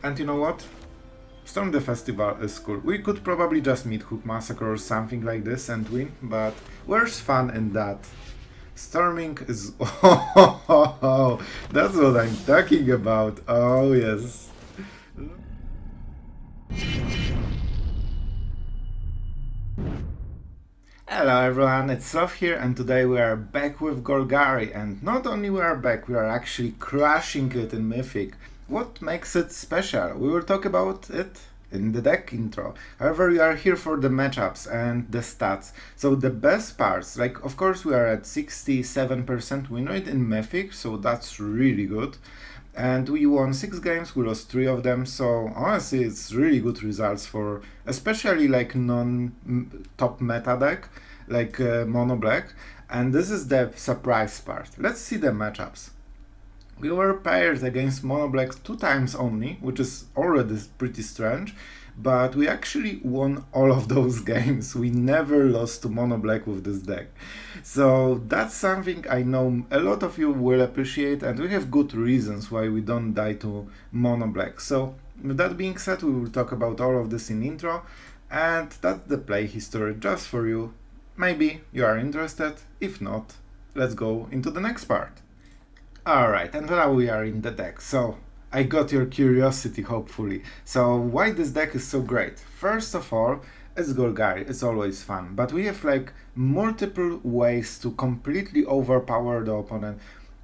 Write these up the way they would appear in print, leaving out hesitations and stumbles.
And you know what? Storm the Festival is cool. We could probably just meet Hook Massacre or something like this and win, but where's fun in that? Storming is... Oh, that's what I'm talking about. Oh, yes. Hello everyone, it's Sloth here and today we are back with Golgari, and not only we are back, we are actually crushing it in Mythic. What makes it special? We will talk about it in the deck intro. However, we are here for the matchups and the stats. So the best parts, like of course we are at 67% win rate in Mythic, so that's really good. And we won 6 games, we lost 3 of them, so honestly it's really good results for especially like non-top meta deck, like mono black. And this is the surprise part. Let's see the matchups. We were paired against mono black 2 times only, which is already pretty strange, but we actually won all of those games. We never lost to mono black with this deck. So that's something I know a lot of you will appreciate, and we have good reasons why we don't die to mono black. So with that being said, we will talk about all of this in intro, and that's the play history just for you. Maybe you are interested, if not, let's go into the next part. Alright, and now we are in the deck, so I got your curiosity hopefully. So why this deck is so great? First of all, it's Golgari, it's always fun, but we have like multiple ways to completely overpower the opponent.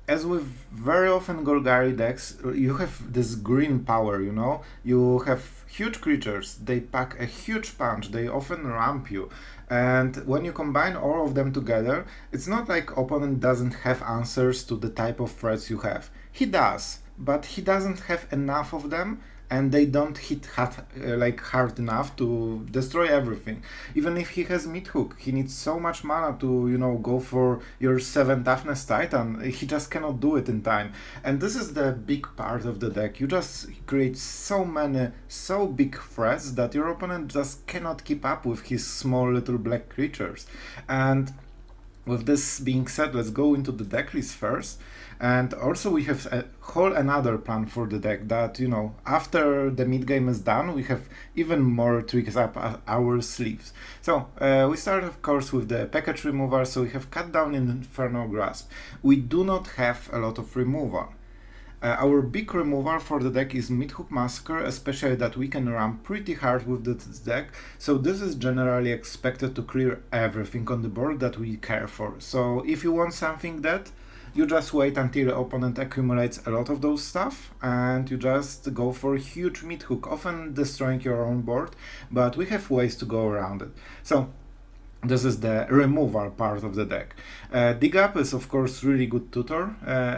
As with very often Golgari decks, you have this green power, you know? You have huge creatures, they pack a huge punch, they often ramp you. And when you combine all of them together, it's not like opponent doesn't have answers to the type of threats you have. He does, but he doesn't have enough of them, and they don't hit hard enough to destroy everything. Even if he has mid hook, he needs so much mana to, you know, go for your 7 toughness titan. He just cannot do it in time. And this is the big part of the deck. You just create so many, so big threats that your opponent just cannot keep up with his small little black creatures. And with this being said, let's go into the deck list first. And also we have a whole another plan for the deck that, you know, after the mid game is done, we have even more tricks up our sleeves. So we start of course with the package removal, so we have cut down in Infernal Grasp. We do not have a lot of removal. Our big removal for the deck is Mid-Hook Massacre, especially that we can run pretty hard with this deck, so this is generally expected to clear everything on the board that we care for. So if you want something that, you just wait until the opponent accumulates a lot of those stuff, and you just go for a huge mid-hook, often destroying your own board, but we have ways to go around it. So this is the removal part of the deck. Dig Up is of course really good tutor.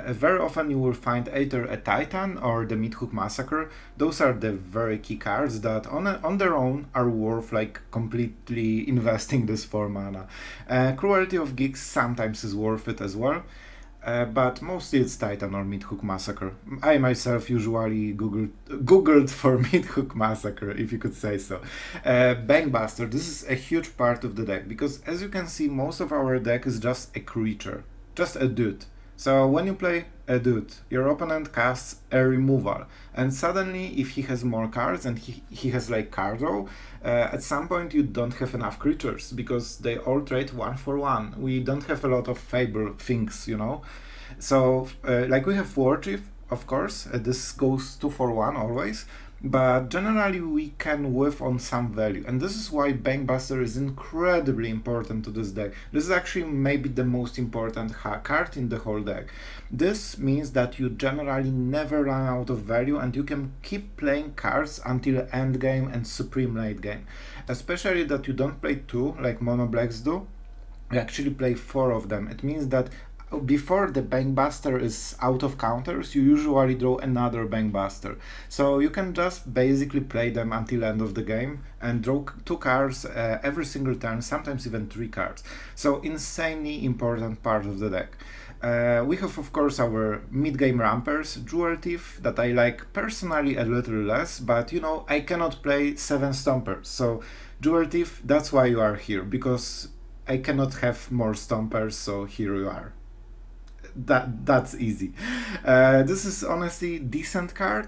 Very often you will find either a Titan or the Mid-Hook Massacre. Those are the very key cards that on their own are worth like completely investing this 4 mana. Cruelty of Geeks sometimes is worth it as well. But mostly it's Titan or Mid-Hook Massacre. I myself usually googled for Mid-Hook Massacre, if you could say so. Bankbuster, this is a huge part of the deck, because as you can see, most of our deck is just a creature, just a dude. So when you play a dude, your opponent casts a removal, and suddenly if he has more cards and he has like card draw, at some point you don't have enough creatures because they all trade 1 for 1. We don't have a lot of fable things, you know. So like we have Warchief, of course, this goes 2 for 1 always, but generally we can whiff on some value, and this is why Bankbuster is incredibly important to this deck. This is actually maybe the most important card in the whole deck. This means that you generally never run out of value, and you can keep playing cards until endgame and supreme late game. Especially that you don't play 2 like mono blacks do, you actually play 4 of them. It means that before the Bankbuster is out of counters, you usually draw another Bankbuster. So you can just basically play them until end of the game and draw 2 cards every single turn, sometimes even 3 cards. So insanely important part of the deck. We have of course our mid-game rampers, Jewel Thief, that I like personally a little less, but you know, I cannot play 7 Stompers. So Jewel Thief, that's why you are here, because I cannot have more Stompers, so here you are. that's easy. This is honestly decent card.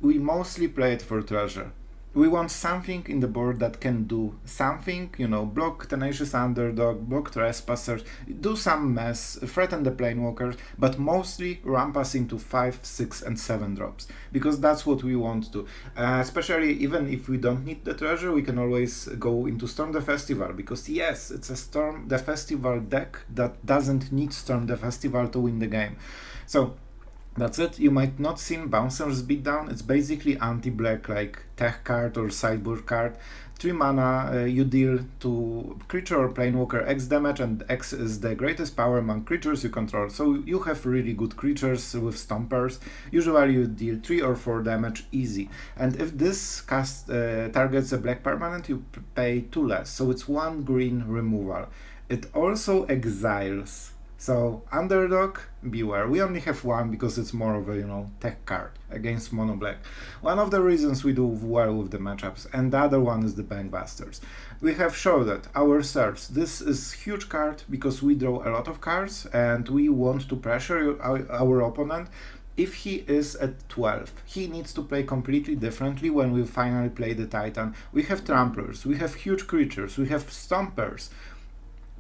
We mostly play it for treasure. We want something in the board that can do something, block Tenacious Underdog, block Trespassers, do some mess, threaten the Planewalkers, but mostly ramp us into 5, 6, and 7 drops, because that's what we want to. Especially even if we don't need the treasure, we can always go into Storm the Festival, because yes, it's a Storm the Festival deck that doesn't need Storm the Festival to win the game. So that's it. You might not seen Bouncer's Beatdown. It's basically anti-black like tech card or sideboard card. 3 mana, you deal to creature or planewalker X damage, and X is the greatest power among creatures you control. So you have really good creatures with Stompers. Usually you deal 3 or 4 damage easy. And if this cast targets a black permanent, you pay 2 less. So it's 1 green removal. It also exiles. So Underdog, beware. We only have 1 because it's more of a tech card against mono black. One of the reasons we do well with the matchups, and the other one is the Bankbusters. We have Sheoldred, our serfs. This is huge card because we draw a lot of cards and we want to pressure our opponent. If he is at 12, he needs to play completely differently when we finally play the Titan. We have Tramplers, we have huge creatures, we have Stompers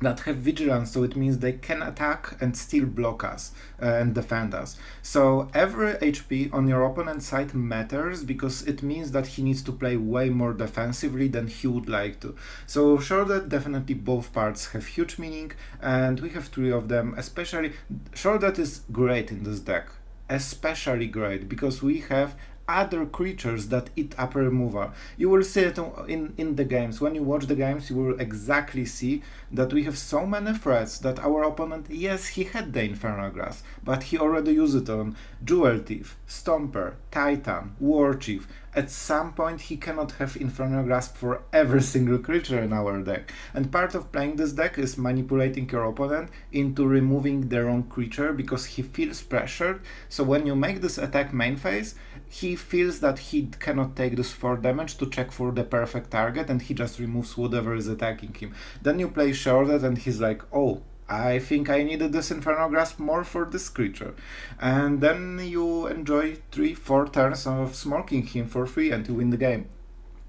that have vigilance, so it means they can attack and still block us and defend us. So every HP on your opponent's side matters because it means that he needs to play way more defensively than he would like to. So sure that definitely both parts have huge meaning, and we have 3 of them. Especially sure that is great in this deck, especially great because we have other creatures that eat up removal. You will see it in the games. When you watch the games, you will exactly see that we have so many threats that our opponent, yes, he had the Infernal Grasp, but he already used it on Jewel Thief, Stomper, Titan, Warchief. At some point he cannot have Infernal Grasp for every single creature in our deck. And part of playing this deck is manipulating your opponent into removing their own creature because he feels pressured. So when you make this attack main phase, he feels that he cannot take this 4 damage to check for the perfect target, and he just removes whatever is attacking him. Then you play Sheoldred and he's like, oh, I think I needed this Infernal Grasp more for this creature. And then you enjoy 3-4 turns of smoking him for free and you win the game.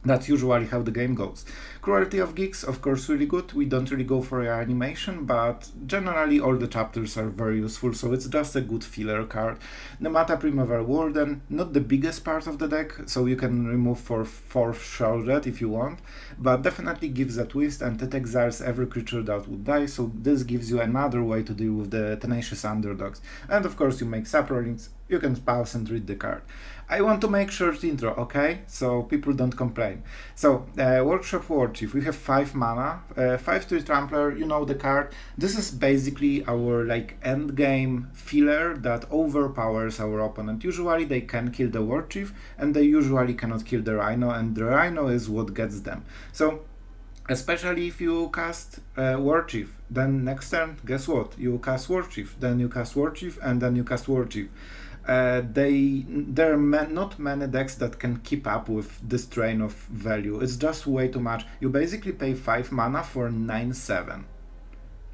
That's usually how the game goes. Cruelty of Geeks, of course, really good. We don't really go for animation, but generally all the chapters are very useful, so it's just a good filler card. Nemata, Primeval, Warden, not the biggest part of the deck, so you can remove for 4 Sheoldred if you want, but definitely gives a twist, and it exiles every creature that would die, so this gives you another way to deal with the Tenacious Underdogs. And of course you make saprolings, you can pause and read the card. I want to make short intro, okay? So people don't complain. So, Workshop Warchief, we have 5 mana, 5-3 Trampler, you know the card. This is basically our endgame filler that overpowers our opponent. Usually they can kill the Warchief, and they usually cannot kill the Rhino, and the Rhino is what gets them. So, especially if you cast Warchief, then next turn, guess what? You cast Warchief, then you cast Warchief, and then you cast Warchief. There are not many decks that can keep up with this train of value. It's just way too much. You basically pay 5 mana for 9/7.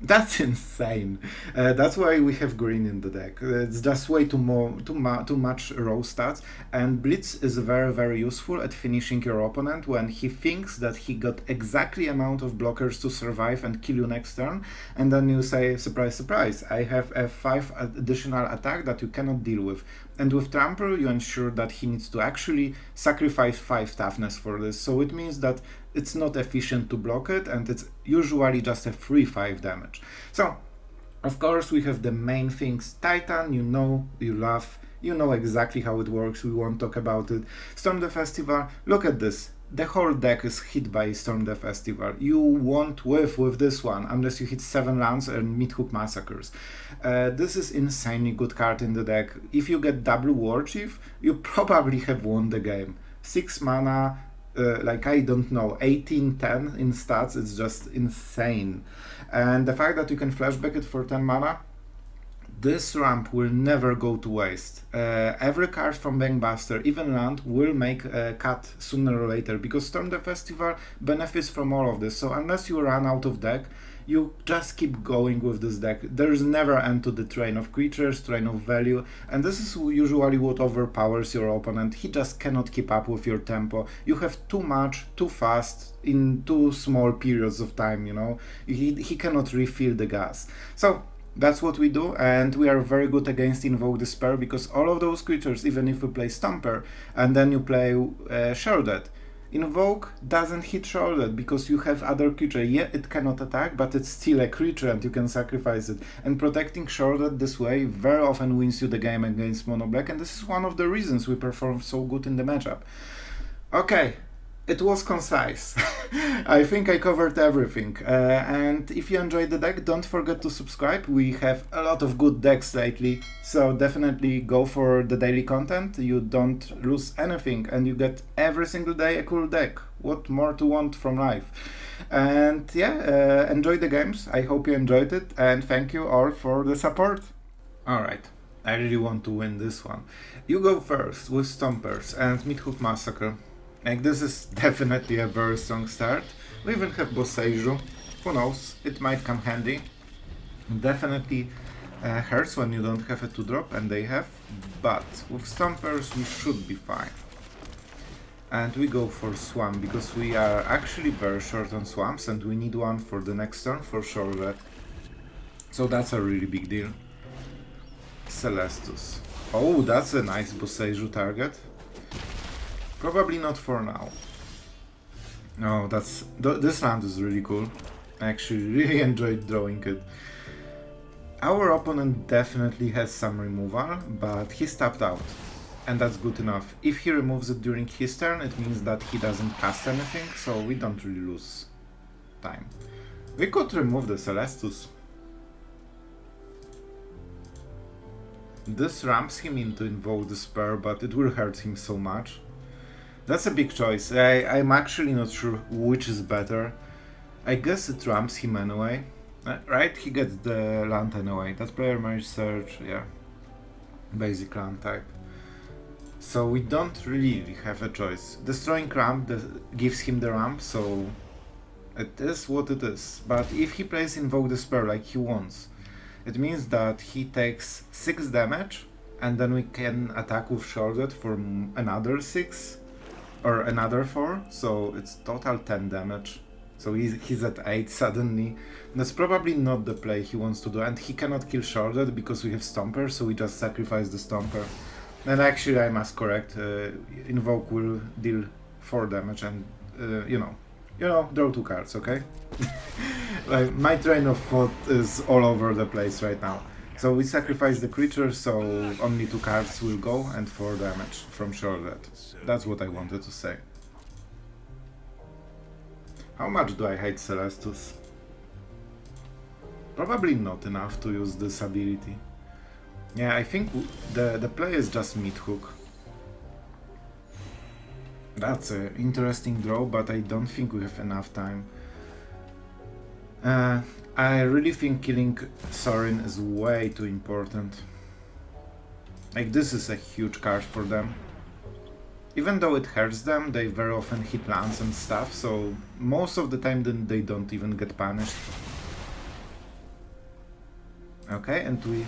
That's insane. That's why we have green in the deck. It's just way too much raw stats, and Blitz is very, very useful at finishing your opponent when he thinks that he got exactly amount of blockers to survive and kill you next turn, and then you say, surprise, surprise, I have a 5 additional attack that you cannot deal with. And with Trample, you ensure that he needs to actually sacrifice 5 toughness for this, so it means that it's not efficient to block it, and it's usually just a free 5 damage. So, of course, we have the main things. Titan, you love, you know exactly how it works, we won't talk about it. Storm the Festival, look at this. The whole deck is hit by Storm the Festival. You won't whiff with this one unless you hit 7 lands and Midhook Massacres. This is insanely good card in the deck. If you get double Warchief, you probably have won the game. 6 mana, I don't know, 18-10 in stats, it's just insane. And the fact that you can flashback it for 10 mana, this ramp will never go to waste. Every card from Bankbuster, even land, will make a cut sooner or later, because Storm the Festival benefits from all of this. So unless you run out of deck, You just keep going with this deck. There's never end to the train of creatures, train of value, and this is usually what overpowers your opponent. He just cannot keep up with your tempo. You have too much, too fast, in too small periods of time, you know. He cannot refill the gas. So that's what we do, and we are very good against Invoke Despair, because all of those creatures, even if we play Stomper, and then you play Sheoldred, Invoke doesn't hit Sheoldred because you have other creature. Yeah, it cannot attack, but it's still a creature and you can sacrifice it. And protecting Sheoldred this way very often wins you the game against Mono Black, and this is one of the reasons we perform so good in the matchup. Okay, it was concise. I think I covered everything. And if you enjoyed the deck, don't forget to subscribe. We have a lot of good decks lately, so definitely go for the daily content. You don't lose anything and you get every single day a cool deck. What more to want from life? And yeah, enjoy the games. I hope you enjoyed it, and thank you all for the support. Alright, I really want to win this one. You go first with Stompers and Mythic Massacre. Like, this is definitely a very strong start. We even have Boseiju. Who knows, it might come handy. Definitely hurts when you don't have a 2-drop, and they have. But with Stompers we should be fine. And we go for Swamp, because we are actually very short on Swamps, and we need one for the next turn for Sheoldred. So that's a really big deal. Celestus. Oh, that's a nice Boseiju target. Probably not for now. No, this land is really cool. I actually really enjoyed drawing it. Our opponent definitely has some removal, but he's tapped out. And that's good enough. If he removes it during his turn, it means that he doesn't cast anything, so we don't really lose time. We could remove the Celestus. This ramps him into Invoke Despair, but it will hurt him so much. That's a big choice. I'm actually not sure which is better. I guess it ramps him anyway. Right? He gets the land anyway. That player Mage Search, yeah. Basic land type. So we don't really have a choice. Destroying ramp gives him the ramp, so it is what it is. But if he plays Invoke Despair like he wants, it means that he takes 6 damage, and then we can attack with Sheoldred for another 6. Or another 4, so it's total 10 damage. So he's at 8 suddenly. That's probably not the play he wants to do, and he cannot kill Sheoldred because we have Stomper, so we just sacrifice the Stomper. And actually I must correct, Invoke will deal 4 damage and, you know, draw 2 cards, okay? Like, my train of thought is all over the place right now. So we sacrifice the creature, so only 2 cards will go and 4 damage from Sheoldred. That's what I wanted to say. How much do I hate Celestus? Probably not enough to use this ability. Yeah, I think the play is just Mythic. That's an interesting draw, but I don't think we have enough time. I really think killing Sorin is way too important. Like, this is a huge card for them. Even though it hurts them, they very often hit lands and stuff, so most of the time then they don't even get punished. Okay, and we...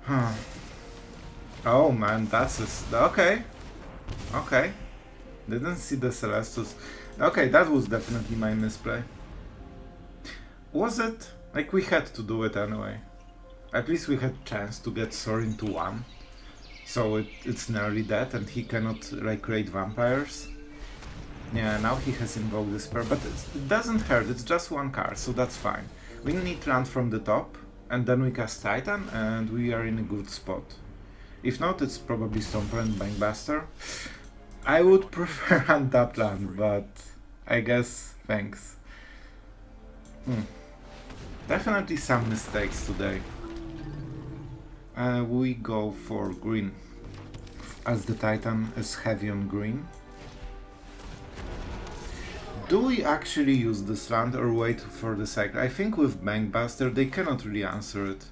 Huh. Oh man, that's a... Okay. Okay. Didn't see the Celestus. Okay, that was definitely my misplay. Was it? Like, we had to do it anyway. At least we had chance to get Sorin to 1. So it's nearly dead and he cannot like create vampires. Yeah, now he has Invoke Despair, but it doesn't hurt, it's just 1 card, so that's fine. We need land from the top, and then we cast Titan, and we are in a good spot. If not, it's probably Stomper and Bankbuster. I would prefer untapped land, but I guess thanks. Definitely some mistakes today. We go for green, as the Titan is heavy on green. Do we actually use this land or wait for the cycle? I think with Bankbuster they cannot really answer it.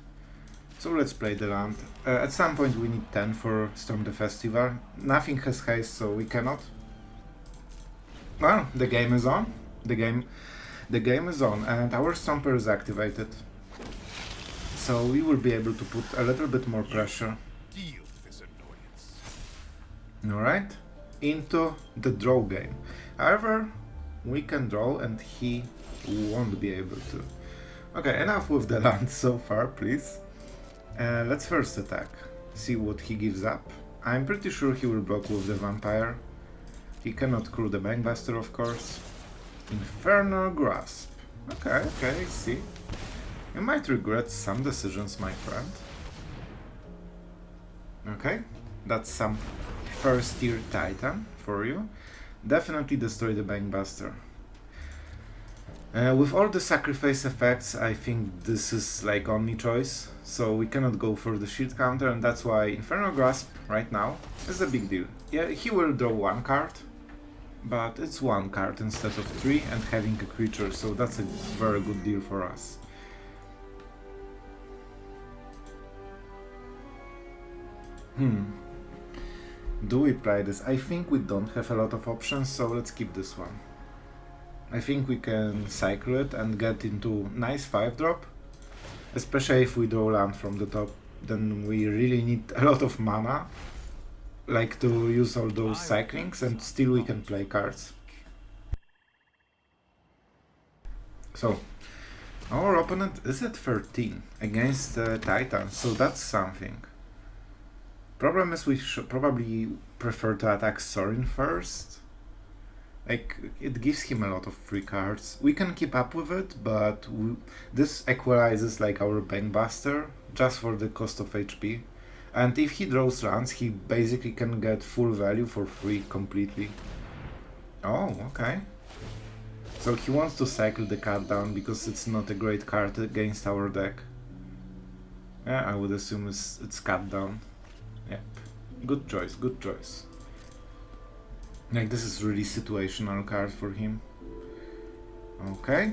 So let's play the land. At some point we need 10 for Storm the Festival. Nothing has haste, so we cannot. Well, the game is on. The game The game is on and our Stomper is activated. So we will be able to put a little bit more pressure. Alright, into the draw game. However, we can draw and he won't be able to. Okay, enough with the land so far, please. Let's first attack. See what he gives up. I'm pretty sure he will block with the vampire. He cannot crew the bankbuster, of course. Infernal Grasp. Okay, I see. You might regret some decisions, my friend. Okay, that's some first tier Titan for you. Definitely destroy the bankbuster. With all the sacrifice effects, I think this is like only choice. So we cannot go for the shield counter, and that's why Infernal Grasp right now is a big deal. Yeah, he will draw one card, but it's one card instead of three and having a creature, so that's a very good deal for us. Do we play this? I think we don't have a lot of options, so let's keep this one. I think we can cycle it and get into nice 5-drop. Especially if we draw land from the top, then we really need a lot of mana, like to use all those cyclings, and still we can play cards. So, our opponent is at 13 against Titan, so that's something. Problem is we should probably prefer to attack Sorin first. Like, it gives him a lot of free cards. We can keep up with it, but this equalizes like our bankbuster just for the cost of HP. And if he draws lands, he basically can get full value for free completely. Oh, okay. So he wants to cycle the cut down because it's not a great card against our deck. Yeah, I would assume it's cut down. Yep. Good choice, good choice. Like, this is really situational card for him. Okay,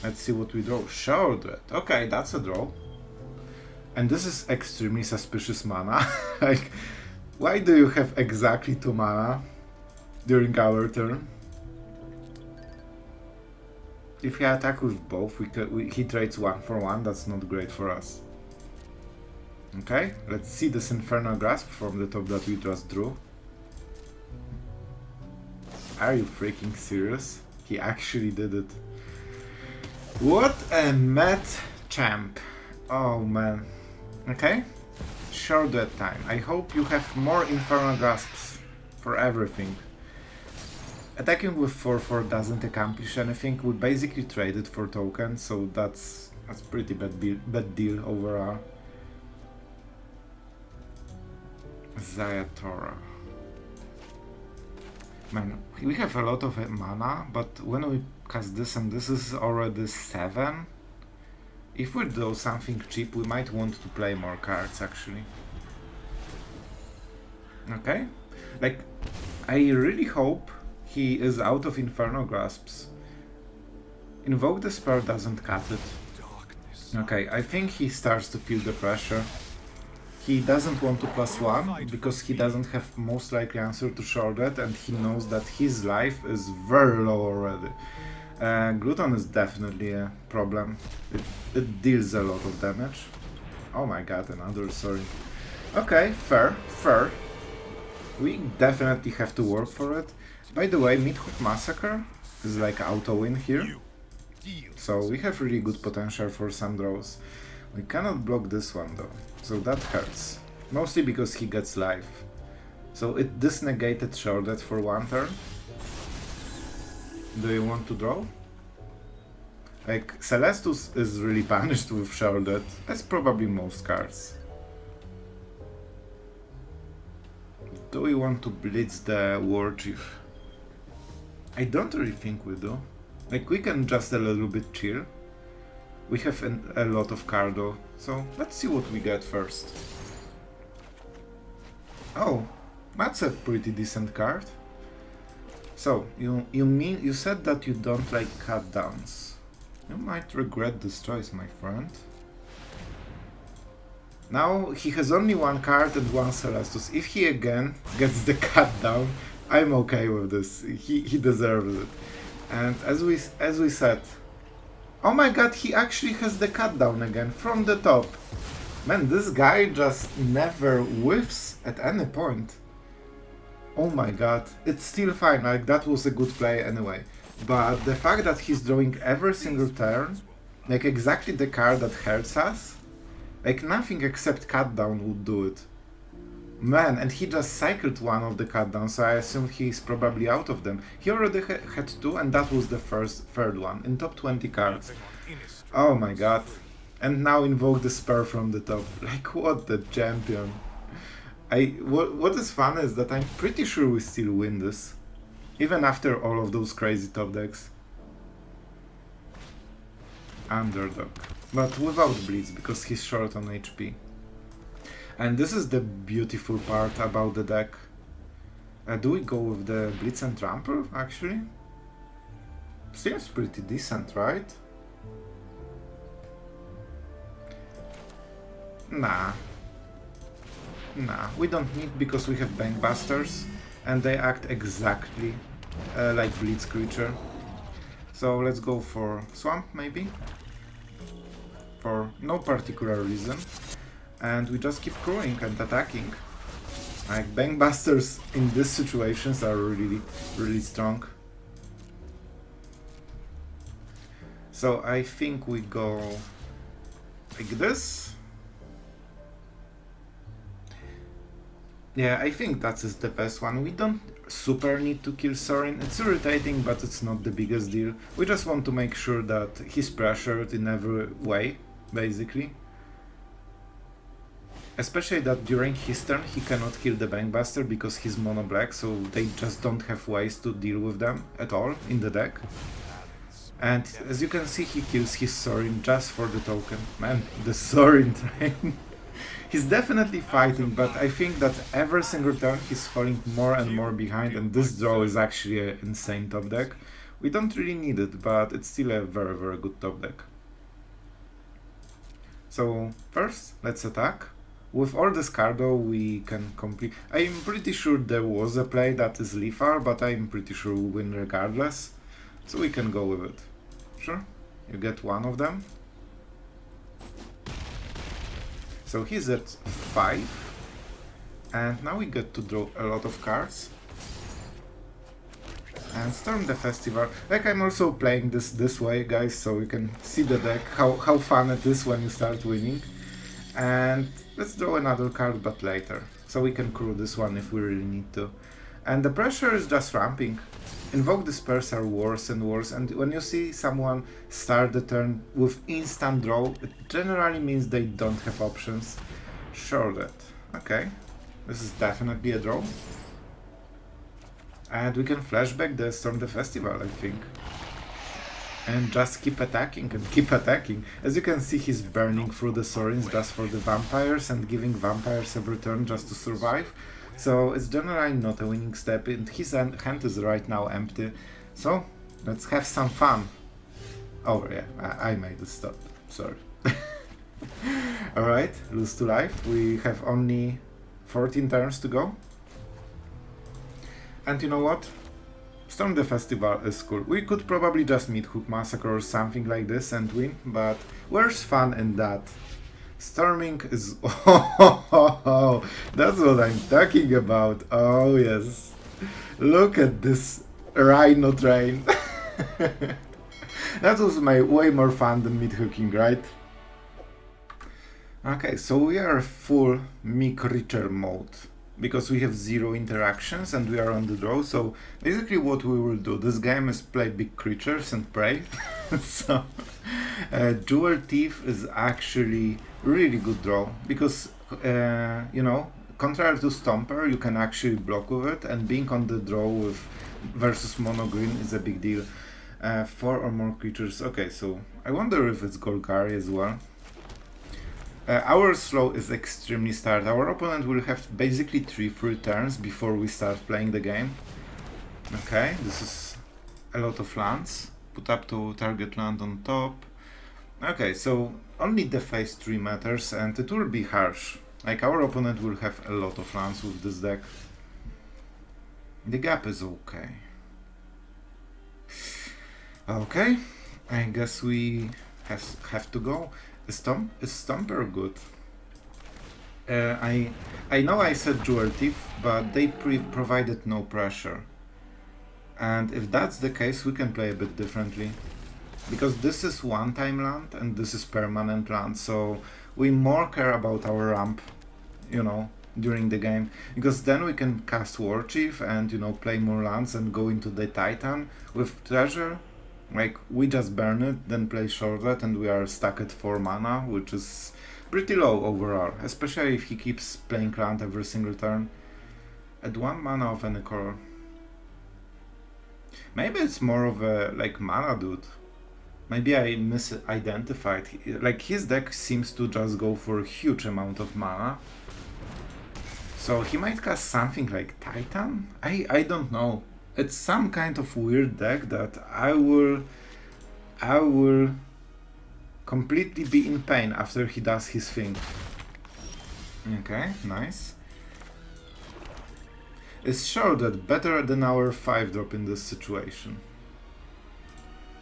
let's see what we draw. Sheoldred. Okay, that's a draw. And this is extremely suspicious mana. Like, why do you have exactly 2 mana during our turn? If he attack with both, he trades 1 for 1. That's not great for us. Okay, let's see this Infernal Grasp from the top that we just drew. Are you freaking serious? He actually did it. What a mad champ. Oh man. Okay. Sheoldred time. I hope you have more Infernal Grasps for everything. Attacking with 4/4 doesn't accomplish anything. We basically trade it for tokens, so that's pretty bad deal overall. Zayatora. Man, we have a lot of mana, but when we cast this and this is already 7, if we do something cheap, we might want to play more cards actually. Okay, like, I really hope he is out of Infernal Grasps. Invoke the Spell doesn't cut it. Okay, I think he starts to feel the pressure. He doesn't want to +1 because he doesn't have most likely answer to Sheoldred, and he knows that his life is very low already. Glutton is definitely a problem. It deals a lot of damage. Oh my god, another sorry. Okay, fair. We definitely have to work for it. By the way, Mythic Massacre is like auto-win here. So we have really good potential for some draws. We cannot block this one though, so that hurts. Mostly because he gets life. So it disnegated Sheoldred for 1 turn. Do you want to draw? Like, Celestus is really punished with Sheoldred, as probably most cards. Do we want to blitz the Warchief? I don't really think we do. Like, we can just a little bit chill. We have a lot of cardo, so let's see what we get first. Oh, that's a pretty decent card. So, you said that you don't like cut downs. You might regret this choice, my friend. Now he has only 1 card and 1 Celestus. If he again gets the cut down, I'm okay with this. He deserves it. And as we said, Oh my god, he actually has the cut down again from the top. Man, this guy just never whiffs at any point. Oh my god, it's still fine, like that was a good play anyway. But the fact that he's drawing every single turn, like exactly the card that hurts us, like nothing except cut down would do it. Man, and he just cycled one of the cut downs, so I assume he's probably out of them. He already had two, and that was the third one, in top 20 cards. Oh my god. And now invoke the spur from the top. Like, what the champion. What is fun is that I'm pretty sure we still win this. Even after all of those crazy top decks. Underdog. But without Blitz, because he's short on HP. And this is the beautiful part about the deck. Do we go with the Blitz and Trample, actually? Seems pretty decent, right? Nah, we don't need, because we have Bankbusters and they act exactly like Blitz creature. So let's go for Swamp maybe, for no particular reason, and we just keep crewing and attacking. Like, Bankbusters in these situations are really strong. So I think we go like this. Yeah, I think that is the best one. We don't super need to kill Sorin. It's irritating, but it's not the biggest deal. We just want to make sure that he's pressured in every way, basically. Especially that during his turn he cannot kill the Bankbuster because he's mono black, so they just don't have ways to deal with them at all in the deck. And as you can see, he kills his Sorin just for the token. Man, the Sorin train. He's definitely fighting, but I think that every single turn he's falling more and more behind, and this draw is actually an insane top deck. We don't really need it, but it's still a very good top deck. So first, let's attack. With all this card though, we can complete... I'm pretty sure there was a play that is lethal, but I'm pretty sure we win regardless. So we can go with it. Sure, you get one of them. So he's at 5, and now we get to draw a lot of cards. And Storm the Festival. Like, I'm also playing this way, guys, so you can see the deck, how fun it is when you start winning. And let's draw another card, but later. So we can crew this one if we really need to. And the pressure is just ramping. Invoke the spells are worse and worse, and when you see someone start the turn with instant draw, it generally means they don't have options. Sheoldred. Okay, this is definitely a draw. And we can flashback the Storm the Festival, I think. And just keep attacking and keep attacking. As you can see, he's burning through the Sorins just for the vampires and giving vampires every turn just to survive. So it's generally not a winning step, and his hand is right now empty. So let's have some fun. Oh yeah, I made it stop. Sorry. Alright, lose 2 life. We have only 14 turns to go. And you know what? Storm the Festival is cool. We could probably just meet Hook Massacre or something like this and win, but where's fun in that? Storming is... Oh, that's what I'm talking about. Oh yes. Look at this Rhino train. That was way more fun than mid-hooking, right? Okay, so we are full me-creature mode, because we have 0 interactions and we are on the draw. So basically what we will do, this game is play big creatures and pray. So Jewel Thief is actually really good draw, because you know, contrary to Stomper, you can actually block with it, and being on the draw with versus mono green is a big deal. 4 or more creatures. Okay, so I wonder if it's Golgari as well. Our slow is extremely started. Our opponent will have basically 3 free turns before we start playing the game. Okay, this is a lot of lands. Put up to target land on top. Okay, so only the phase 3 matters, and it will be harsh. Like, our opponent will have a lot of lands with this deck. The gap is okay. Okay, I guess we have to go. Is Stomper good? I know I said Jewel Thief, but they provided no pressure. And if that's the case, we can play a bit differently. Because this is one-time land and this is permanent land, so we more care about our ramp, you know, during the game. Because then we can cast Warchief and, you know, play more lands and go into the Titan. With Treasure, like, we just burn it, then play Sheoldred and we are stuck at 4 mana, which is pretty low overall, especially if he keeps playing land every single turn. At 1 mana of any color. Maybe it's more of a, like, mana dude. Maybe I misidentified. Like, his deck seems to just go for a huge amount of mana. So he might cast something like Titan? I don't know. It's some kind of weird deck that I will completely be in pain after he does his thing. Okay, nice. Is Sheoldred better than our 5-drop in this situation?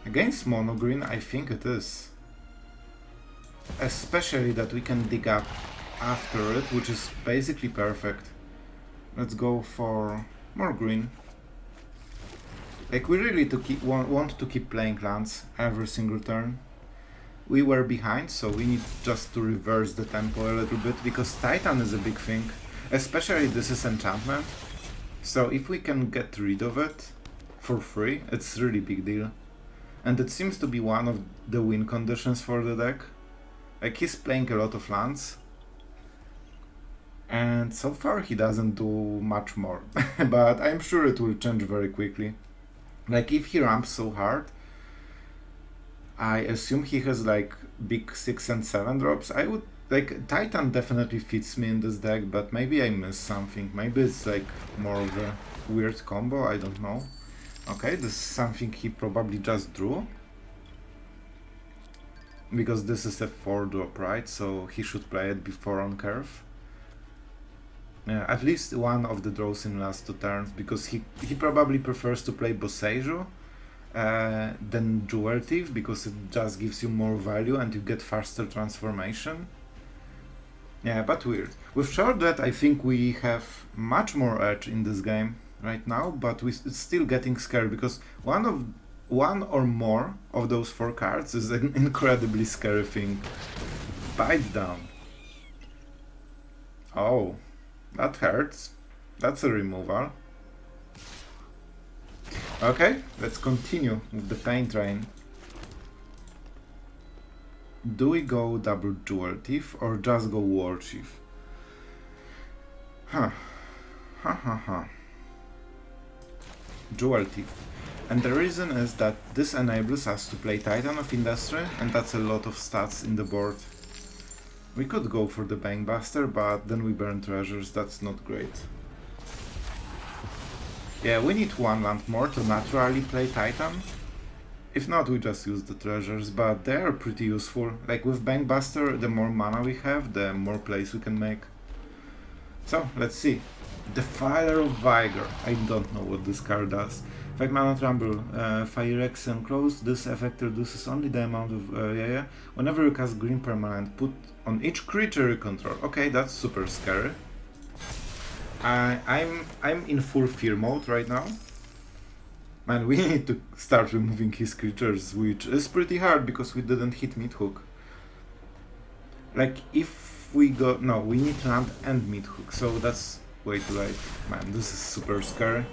Against mono green, I think it is. Especially that we can dig up after it, which is basically perfect. Let's go for more green. Like, we really want to keep playing lands every single turn. We were behind, so we need just to reverse the tempo a little bit, because Titan is a big thing. Especially this is enchantment. So if we can get rid of it for free, it's really big deal. And it seems to be one of the win conditions for the deck. Like, he's playing a lot of lands. And so far he doesn't do much more. But I'm sure it will change very quickly. Like, if he ramps so hard, I assume he has like big 6 and 7 drops. I would, like, Titan definitely fits me in this deck, but maybe I missed something. Maybe it's like more of a weird combo, I don't know. Okay, this is something he probably just drew. Because this is a 4-drop, right? So he should play it before on curve. Yeah, at least one of the draws in last 2 turns, because he probably prefers to play Boseiju than Jewel Thief, because it just gives you more value and you get faster transformation. Yeah, but weird. With Sheoldred, I think we have much more edge in this game right now, but it's still getting scary, because one or more of those 4 cards is an incredibly scary thing. Beatdown. Oh, that hurts. That's a removal. Okay, let's continue with the pain train. Do we go double Jewel Thief or just go Warchief? Jewel Thief. And the reason is that this enables us to play Titan of Industry, and that's a lot of stats in the board. We could go for the Bankbuster, but then we burn treasures, that's not great. Yeah, we need 1 land more to naturally play Titan. If not, we just use the treasures, but they are pretty useful. Like, with Bankbuster, the more mana we have, the more plays we can make. So, let's see. Defiler of Vigor. I don't know what this card does. 5 mana Trumble, Fire X enclosed. This effect reduces only the amount of whenever you cast green permanent, put on each creature you control. Okay, that's super scary. I'm in full fear mode right now. Man, we need to start removing his creatures, which is pretty hard because we didn't hit Mythic. Like, if we go... No, we need land and Mythic, so that's way too late. Man, this is super scary.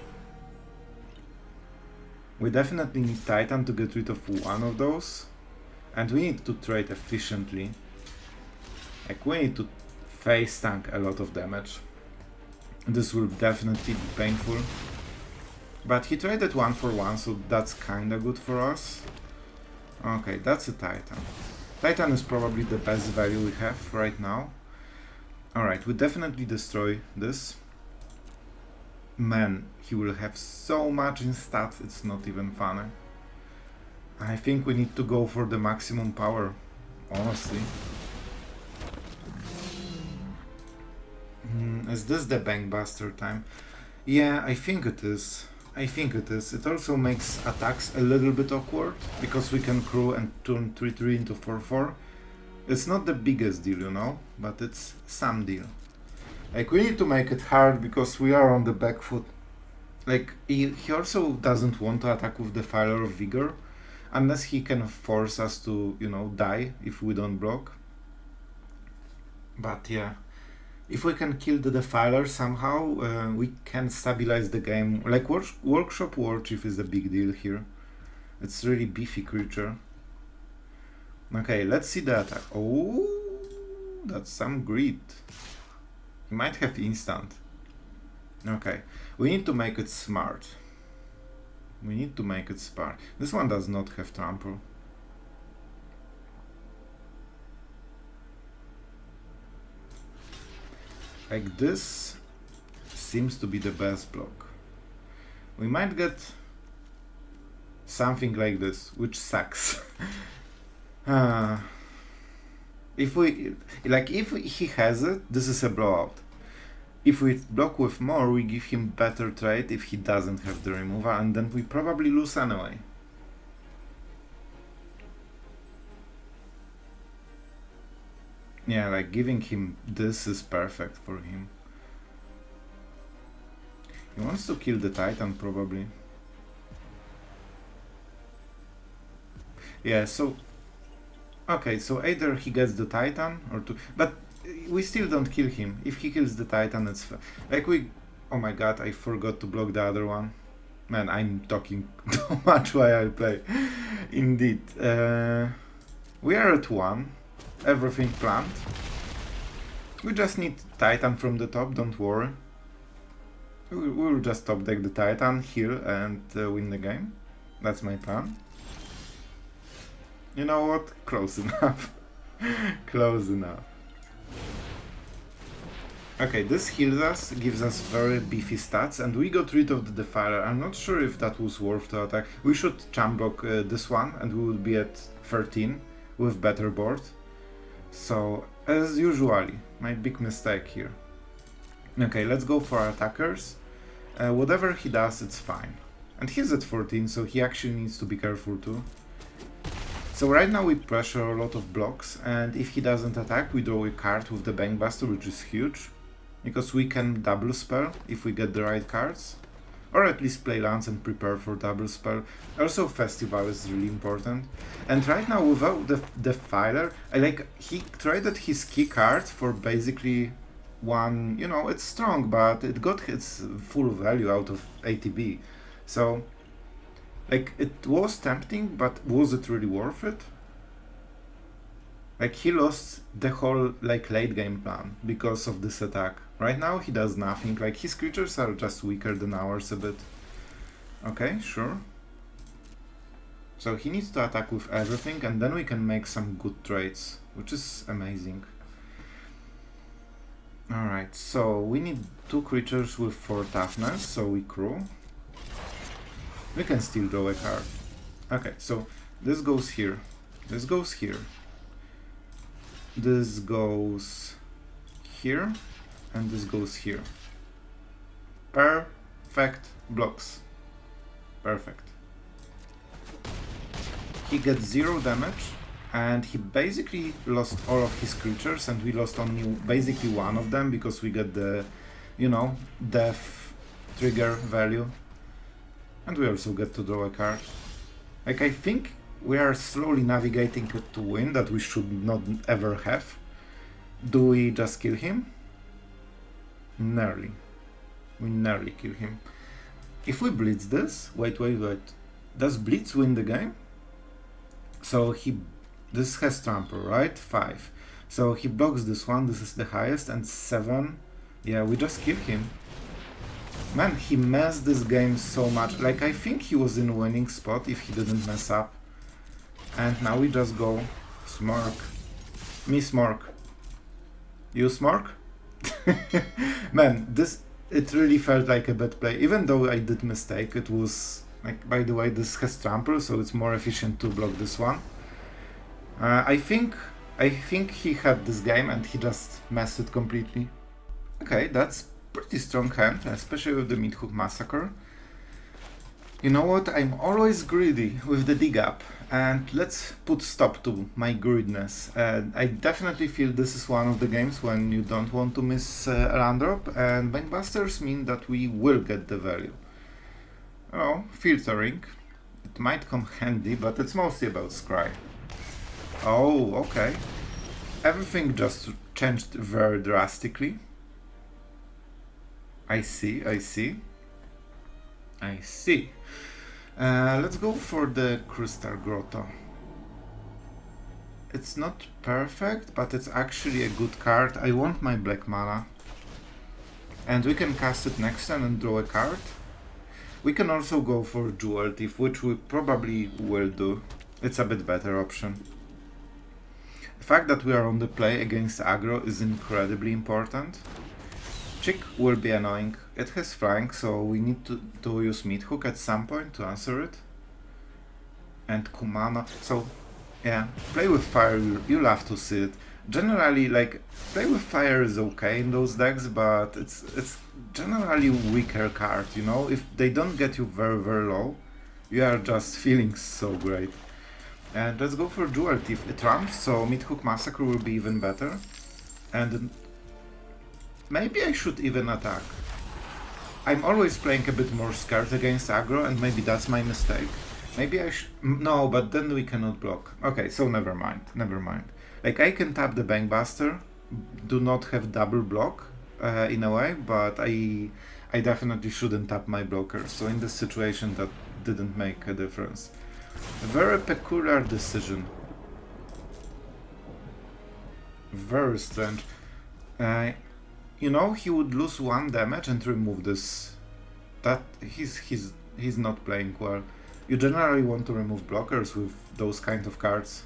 We definitely need Titan to get rid of one of those. And we need to trade efficiently. Like, we need to face tank a lot of damage. This will definitely be painful. But he traded 1 for 1, so that's kinda good for us. Okay, that's a Titan. Titan is probably the best value we have right now. Alright, we definitely destroy this. Man, he will have so much in stats, it's not even funny. I think we need to go for the maximum power, honestly. Is this the Bankbuster time? Yeah, I think it is. I think it is. It also makes attacks a little bit awkward, because we can crew and turn 3-3 into 4-4. It's not the biggest deal, you know, but it's some deal. Like, we need to make it hard, because we are on the back foot. Like, he also doesn't want to attack with Defiler of Vigor, unless he can force us to, you know, die if we don't block. But yeah, if we can kill the Defiler somehow, we can stabilize the game. Like, Workshop Warchief is a big deal here. It's really beefy creature. Okay, let's see the attack. Oh, that's some greed. He might have instant. Okay, we need to make it smart. We need to make it smart. This one does not have trample. Like, this seems to be the best block. We might get something like this, which sucks. If he has it, this is a blowout. If we block with more, we give him better trade if he doesn't have the removal, and then we probably lose anyway. Yeah, like, giving him this is perfect for him. He wants to kill the Titan, probably. Yeah, so... Okay, so either he gets the Titan, or two... But we still don't kill him. If he kills the Titan, it's... Like, we... Oh my god, I forgot to block the other one. Man, I'm talking too much while I play. Indeed. We are at 1. Everything planned. We just need Titan from the top, don't worry. We'll just top deck the Titan, heal, and win the game. That's my plan. You know what? Close enough. Close enough. Okay, this heals us, gives us very beefy stats, and we got rid of the Defiler. I'm not sure if that was worth the attack. We should champ block this one, and we would be at 13 with better board. So, as usually, my big mistake here. Okay, let's go for our attackers. Whatever he does, it's fine. And he's at 14, so he actually needs to be careful too. So right now we pressure a lot of blocks, and if he doesn't attack, we draw a card with the Bankbuster, which is huge. Because we can double spell if we get the right cards. Or at least play lands and prepare for double spell. Also, Festival is really important. And right now, without the Defiler, he traded his key card for basically one, you know, it's strong, but it got its full value out of ATB. So, like, it was tempting, but was it really worth it? Like, he lost the whole, like, late game plan because of this attack. Right now he does nothing, like, his creatures are just weaker than ours a bit. Okay, sure. So he needs to attack with everything, and then we can make some good trades, which is amazing. Alright, so we need 2 creatures with 4 toughness, so we crew. We can still draw a card. Okay, so this goes here. This goes here. This goes here. And this goes here. Perfect blocks. Perfect. He gets 0 damage, and he basically lost all of his creatures, and we lost only basically one of them because we get the, you know, death trigger value. And we also get to draw a card. Like, I think we are slowly navigating it to win that we should not ever have. Do we just kill him? Nearly. We nearly kill him. If we blitz this... Wait. Does blitz win the game? So this has trample, right? 5. So he blocks this one, this is the highest, and 7. Yeah, we just kill him. Man, he messed this game so much. Like, I think he was in winning spot if he didn't mess up. And now we just go Smork. Me Smork. You Smork? Man, it really felt like a bad play. Even though I did mistake, it was... Like, by the way, this has trample, so it's more efficient to block this one. I think he had this game and he just messed it completely. Okay, that's pretty strong hand, especially with the Midhook Massacre. You know what, I'm always greedy with the dig up, and let's put stop to my greediness. I definitely feel this is one of the games when you don't want to miss a land drop, and bankbusters mean that we will get the value. Oh, filtering. It might come handy, but it's mostly about scry. Oh, okay. Everything just changed very drastically. I see, I see. I see. Let's go for the Crystal Grotto. It's not perfect, but it's actually a good card. I want my black mana. And we can cast it next turn and draw a card. We can also go for Jewel Thief, which we probably will do. It's a bit better option. The fact that we are on the play against aggro is incredibly important. Chick will be annoying. It has flank, so we need to use Meathook at some point to answer it. And Kumano. So, yeah, play with fire, you'll have to see it. Generally, like, play with fire is okay in those decks, but it's generally weaker card, you know? If they don't get you very, very low, you are just feeling so great. And let's go for Jewel Thief. It ramps, so Meathook Massacre will be even better. And maybe I should even attack. I'm always playing a bit more scared against aggro, and maybe that's my mistake. Maybe I should... No, but then we cannot block. Okay, so never mind, never mind. Like, I can tap the Bankbuster, do not have double block, in a way, but I definitely shouldn't tap my blocker, so in this situation that didn't make a difference. A very peculiar decision. Very strange. You know, he would lose 1 damage and remove this. That he's not playing well. You generally want to remove blockers with those kind of cards.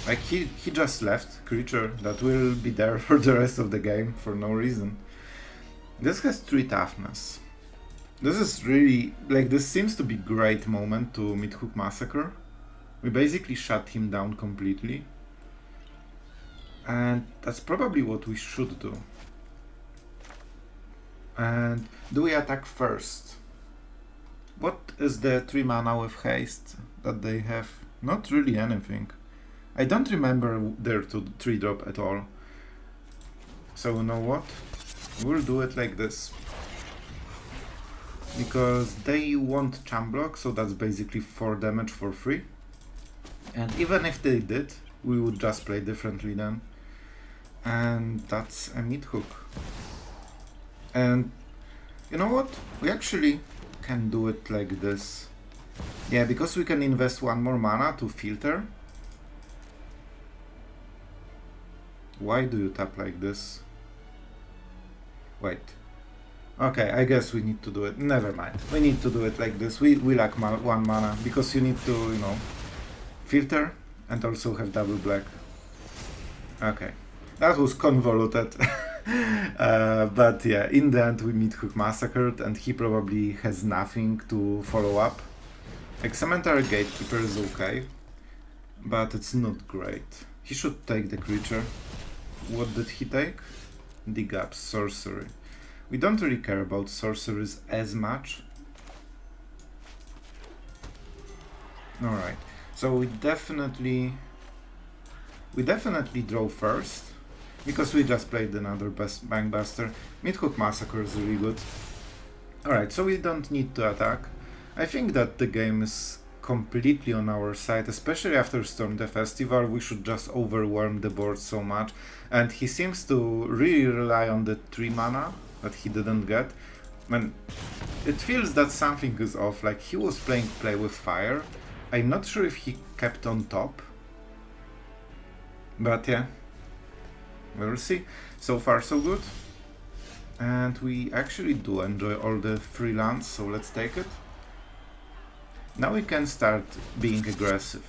Like he just left creature that will be there for the rest of the game for no reason. This has 3 toughness. This is really, like, this seems to be great moment to Meathook Massacre. We basically shut him down completely. And that's probably what we should do. And do we attack first? What is the 3 mana with haste that they have? Not really anything. I don't remember their 3 drop at all. So you know what? We'll do it like this. Because they want Champ Block, so that's basically 4 damage for free. And even if they did, we would just play differently then. And that's a Meathook. And you know what? We actually can do it like this. Yeah, because we can invest 1 more mana to filter. Why do you tap like this? Wait. Okay, I guess we need to do it. Never mind. We need to do it like this. We lack 1 mana because you need to, you know, filter and also have double black. Okay. That was convoluted. But yeah, in the end we Meathook Massacred and he probably has nothing to follow up. Like Cemetery Gatekeeper is okay, but it's not great. He should take the creature. What did he take? Dig up, sorcery. We don't really care about sorceries as much. Alright, so we definitely draw first, because we just played another Bankbuster. Meathook Massacre is really good. Alright, so we don't need to attack. I think that the game is completely on our side, especially after Storm the Festival. We should just overwhelm the board so much. And he seems to really rely on the 3 mana that he didn't get. Man, it feels that something is off, like he was playing Play with Fire. I'm not sure if he kept on top. But yeah, we'll see. So far so good. And we actually do enjoy all the free lands, so let's take it. Now we can start being aggressive.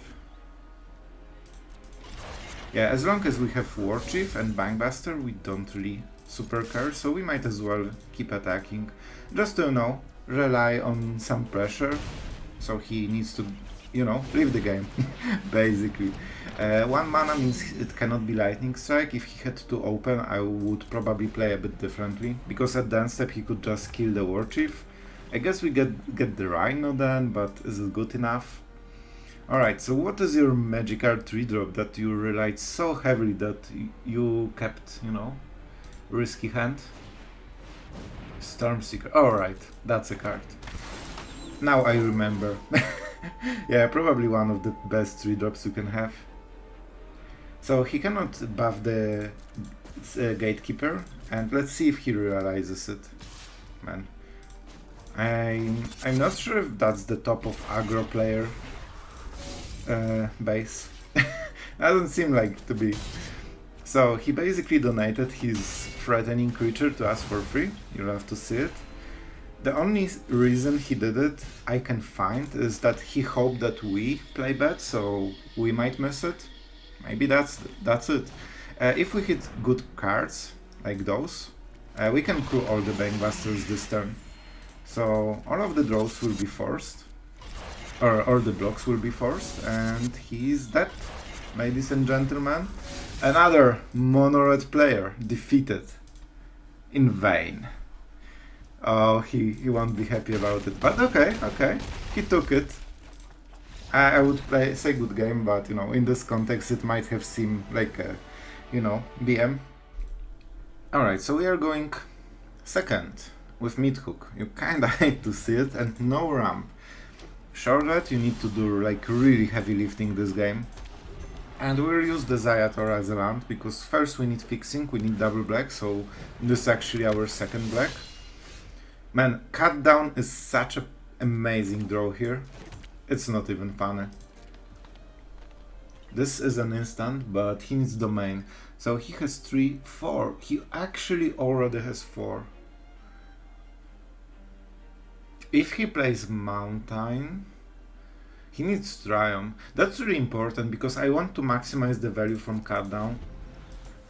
Yeah, as long as we have Warchief and Bankbuster, we don't really super care, so we might as well keep attacking. Just to, you know, rely on some pressure, so he needs to, you know, leave the game, basically. 1 mana means it cannot be Lightning Strike. If he had to open, I would probably play a bit differently, because at the end step he could just kill the Warchief, I guess we get the Rhino then, but is it good enough? Alright, so what is your magic card 3-drop that you relied so heavily that you kept, you know, risky hand? Stormseeker. Alright, that's a card. Now I remember. Yeah, probably one of the best 3-drops you can have. So he cannot buff the Gatekeeper, and let's see if he realizes it. Man, I'm not sure if that's the top of aggro player base. Doesn't seem like to be. So he basically donated his threatening creature to us for free. You'll have to see it. The only reason he did it I can find is that he hoped that we play bad, so we might miss it. Maybe that's it. If we hit good cards like those, we can crew all the bankbusters this turn. So all of the draws will be forced, or the blocks will be forced, and he's dead, ladies and gentlemen. Another mono-red player defeated in vain. Oh, he won't be happy about it, but okay, he took it. I would say good game, but you know, in this context it might have seemed like a, you know, BM. Alright, so we are going second with Mythic. You kinda hate to see it, and no ramp. Sheoldred, you need to do like really heavy lifting this game. And we'll use the Zayator as a land, because first we need fixing, we need double black, so this is actually our second black. Man, cut down is such an amazing draw here. It's not even funny. This is an instant, but he needs domain. So he has 3, 4. He actually already has 4. If he plays Mountain, he needs Triumph. That's really important because I want to maximize the value from cut down.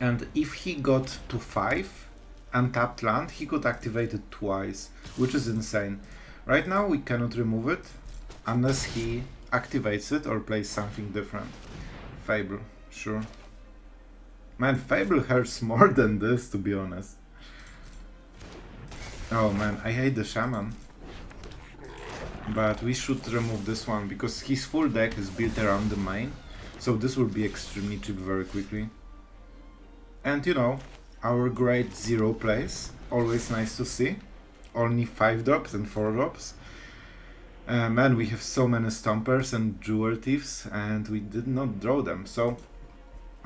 And if he got to 5 untapped land, he could activate it twice, which is insane. Right now we cannot remove it unless he activates it or plays something different. Fable, sure. Man, Fable hurts more than this, to be honest. Oh man, I hate the Shaman. But we should remove this one, because his full deck is built around the main. So this will be extremely cheap very quickly. And you know, our great 0 plays, always nice to see. Only 5 drops and 4 drops. Man, we have so many Stompers and Jewel Thieves, and we did not draw them. So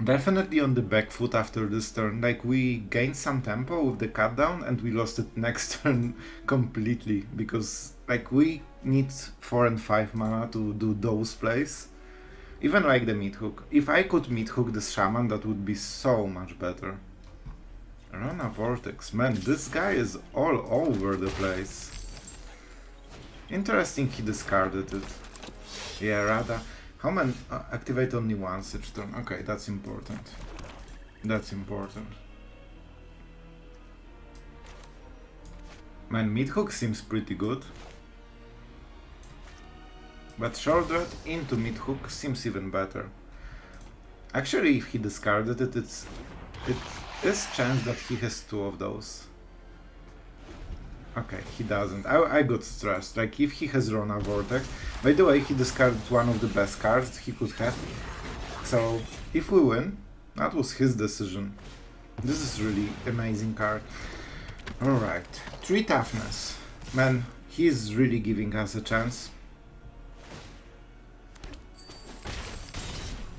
definitely on the back foot after this turn. Like, we gained some tempo with the cut down, and we lost it next turn completely, because like we need 4 and 5 mana to do those plays. Even like the Mythic. If I could Mythic this Shaman, that would be so much better. Rana Vortex, man, this guy is all over the place. Interesting he discarded it. Yeah, Rada. How many? Activate only once each turn. Okay, that's important. That's important. Man, Mythic seems pretty good. But Sheoldred into Mythic seems even better. Actually, if he discarded it, it is chance that he has 2 of those. Okay, he doesn't. I got stressed. Like, if he has Rona Vortex. By the way, he discarded one of the best cards he could have. So, if we win, that was his decision. This is really amazing card. Alright, 3 toughness. Man, he is really giving us a chance.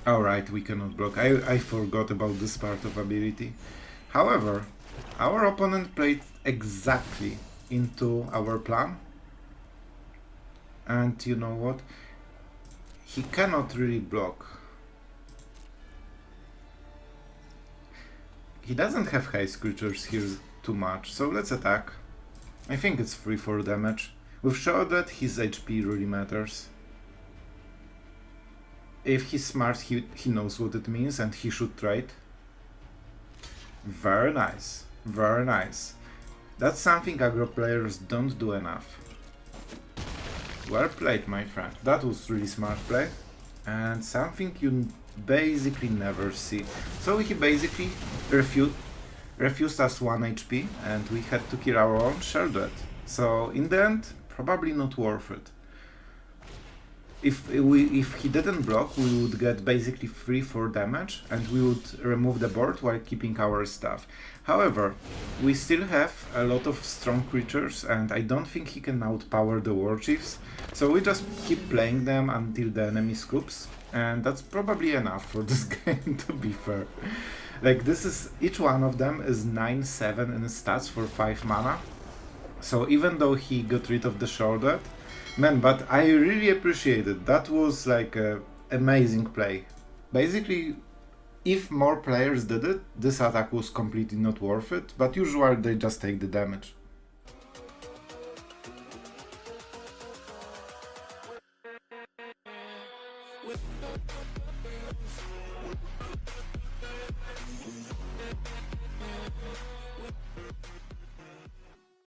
Alright, we cannot block. I forgot about this part of ability. However, our opponent played exactly into our plan. And you know what? He cannot really block. He doesn't have haste creatures here too much, so let's attack. I think it's 3-4 damage. With Sheoldred, his HP really matters. If he's smart, he knows what it means, and he should trade. Very nice, very nice. That's something aggro players don't do enough. Well played, my friend. That was really smart play, and something you basically never see. So he basically refused us 1 HP, and we had to kill our own Sheoldred. So in the end, probably not worth it. If he didn't block, we would get basically 3-4 damage and we would remove the board while keeping our stuff. However, we still have a lot of strong creatures and I don't think he can outpower the Warchiefs, so we just keep playing them until the enemy scoops, and that's probably enough for this game, to be fair. Like, this is, each one of them is 9-7 in stats for 5 mana, so even though he got rid of the Sheoldred, man, but I really appreciate it. That was like a amazing play. Basically, if more players did it, this attack was completely not worth it, but usually they just take the damage.